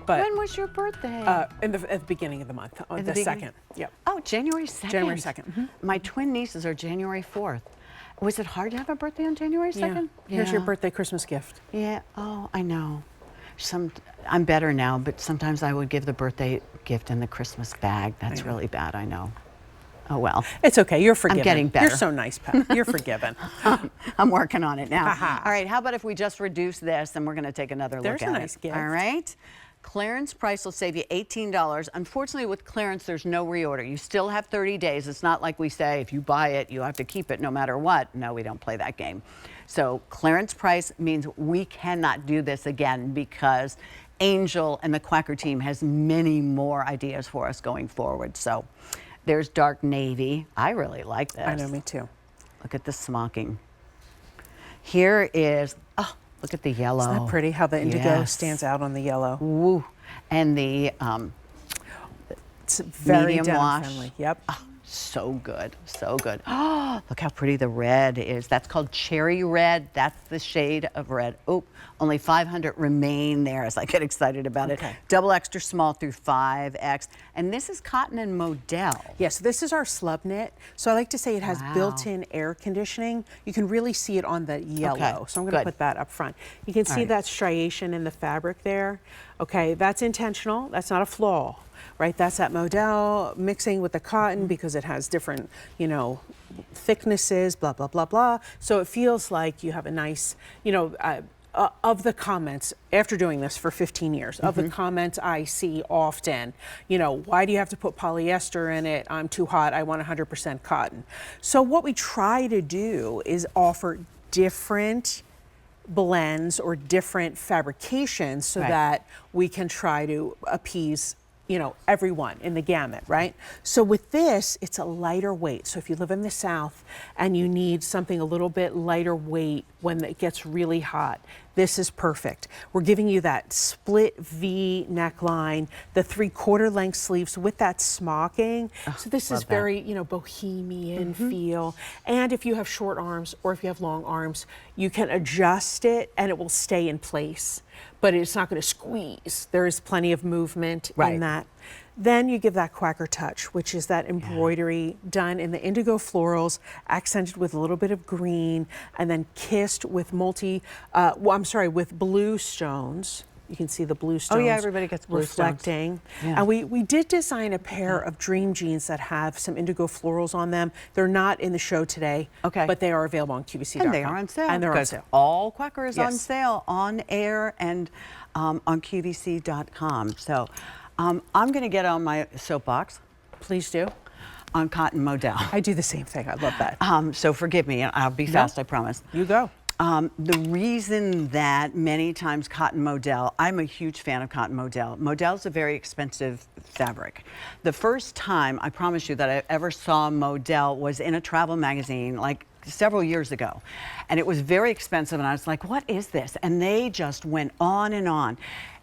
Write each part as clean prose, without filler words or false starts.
But when was your birthday? at the beginning of the month, on the 2nd. Yep. Oh, January 2nd. January 2nd. Mm-hmm. My twin nieces are January 4th. Was it hard to have a birthday on January 2nd? Yeah. Here's your birthday Christmas gift. Yeah. Oh, I know. I'm better now, but sometimes I would give the birthday gift in the Christmas bag. That's really bad, I know. Oh, well. It's okay. You're forgiven. I'm getting better. You're so nice, Pat. You're forgiven. I'm working on it now. All right, how about if we just reduce this and we're going to take another look at it. There's a nice gift. All right. Clearance price will save you $18. Unfortunately, with clearance, there's no reorder. You still have 30 days. It's not like we say if you buy it, you have to keep it no matter what. No, we don't play that game. So clearance price means we cannot do this again because Angel and the Quacker team has many more ideas for us going forward. So there's dark navy. I really like this. I know, me too. Look at the smocking. Here is, oh, look at the yellow. Isn't that pretty how the indigo stands out on the yellow? Woo. And the it's very medium wash. Friendly. Yep. Oh, so good, so good. Oh, look how pretty the red is. That's called cherry red. That's the shade of red. Oh, only 500 remain there as I get excited about it. Double extra small through 5X. And this is cotton and modal. Yes, this is our slub knit. So I like to say it has built-in air conditioning. You can really see it on the yellow. So I'm going to put that up front. You can see that striation in the fabric there. Okay, that's intentional. That's not a flaw. Right, that's that modal mixing with the cotton because it has different, you know, thicknesses, blah, blah, blah, blah. So it feels like you have a nice, you know, of the comments, after doing this for 15 years, of the comments I see often, you know, why do you have to put polyester in it? I'm too hot, I want 100% cotton. So what we try to do is offer different blends or different fabrications so that we can try to appease, you know, everyone in the gamut, right? So with this, it's a lighter weight. So if you live in the South and you need something a little bit lighter weight when it gets really hot, this is perfect. We're giving you that split V neckline, the 3/4 length sleeves with that smocking. So this is very, you know, bohemian feel. And if you have short arms or if you have long arms, you can adjust it and it will stay in place, but it's not going to squeeze. There is plenty of movement in that. Then you give that Quacker touch, which is that embroidery done in the indigo florals, accented with a little bit of green, and then kissed with with blue stones. You can see the blue stones. Oh yeah, everybody gets blue reflecting. Stones. And we did design a pair of dream jeans that have some indigo florals on them. They're not in the show today, but they are available on QVC.com. And they are on sale. And they're on sale. All Quacker is on sale, on air and on QVC.com. So I'm going to get on my soapbox. Please do. On cotton modal. I do the same thing. I love that. So forgive me. I'll be fast, I promise. You go. The reason that many times cotton modal, I'm a huge fan of cotton modal. Modal is a very expensive fabric. The first time, I promise you, that I ever saw modal was in a travel magazine, like several years ago. And it was very expensive, and I was like, what is this? And they just went on and on.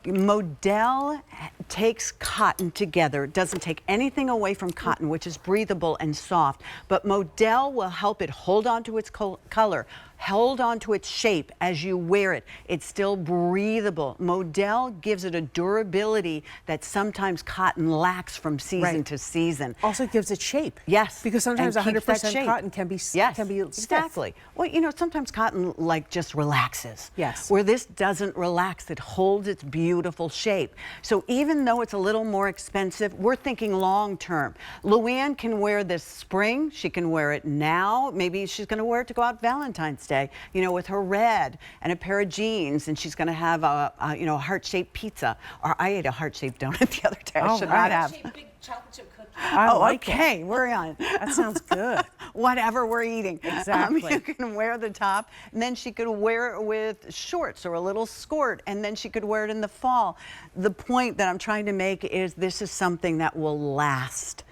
Modal takes cotton together. It doesn't take anything away from cotton, which is breathable and soft, but modal will help it hold on to its color, hold on to its shape as you wear it. It's still breathable. Modal gives it a durability that sometimes cotton lacks from season to season. Also gives it shape. Yes. Because sometimes 100% cotton can be stiff. Exactly. Well, you know, sometimes cotton like just relaxes. Yes. Where this doesn't relax, it holds its beautiful shape. So even though it's a little more expensive, we're thinking long term. Luann can wear this spring. She can wear it now. Maybe she's going to wear it to go out Valentine's Day, you know, with her red and a pair of jeans, and she's going to have a you know, heart-shaped pizza. Or I ate a heart-shaped donut the other day. I should not have. Big chocolate chip cookie. Okay, we're on. That sounds good. Whatever we're eating. Exactly. You can wear the top, and then she could wear it with shorts or a little skirt, and then she could wear it in the fall. The point that I'm trying to make is this is something that will last.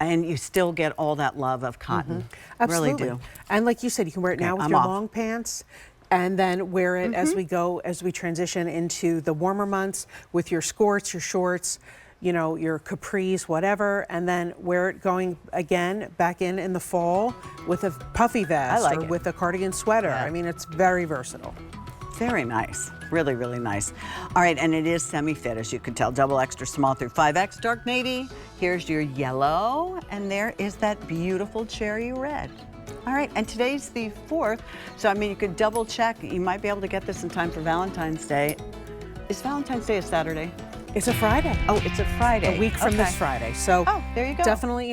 And you still get all that love of cotton. Absolutely. Really do. And like you said, you can wear it now with your long pants, and then wear it as we go, as we transition into the warmer months with your skirts, your shorts, you know, your capris, whatever, and then wear it going again back in the fall with a puffy vest or with a cardigan sweater. I mean, it's very versatile. Very nice. Really, really nice. All right, and it is semi-fit, as you can tell. Double extra small through 5X. Dark navy. Here's your yellow. And there is that beautiful cherry red. All right, and today's the 4th. So, I mean, you could double check. You might be able to get this in time for Valentine's Day. Is Valentine's Day a Saturday? It's a Friday. Oh, it's a Friday. A week from this Friday. So oh, there you go. Definitely,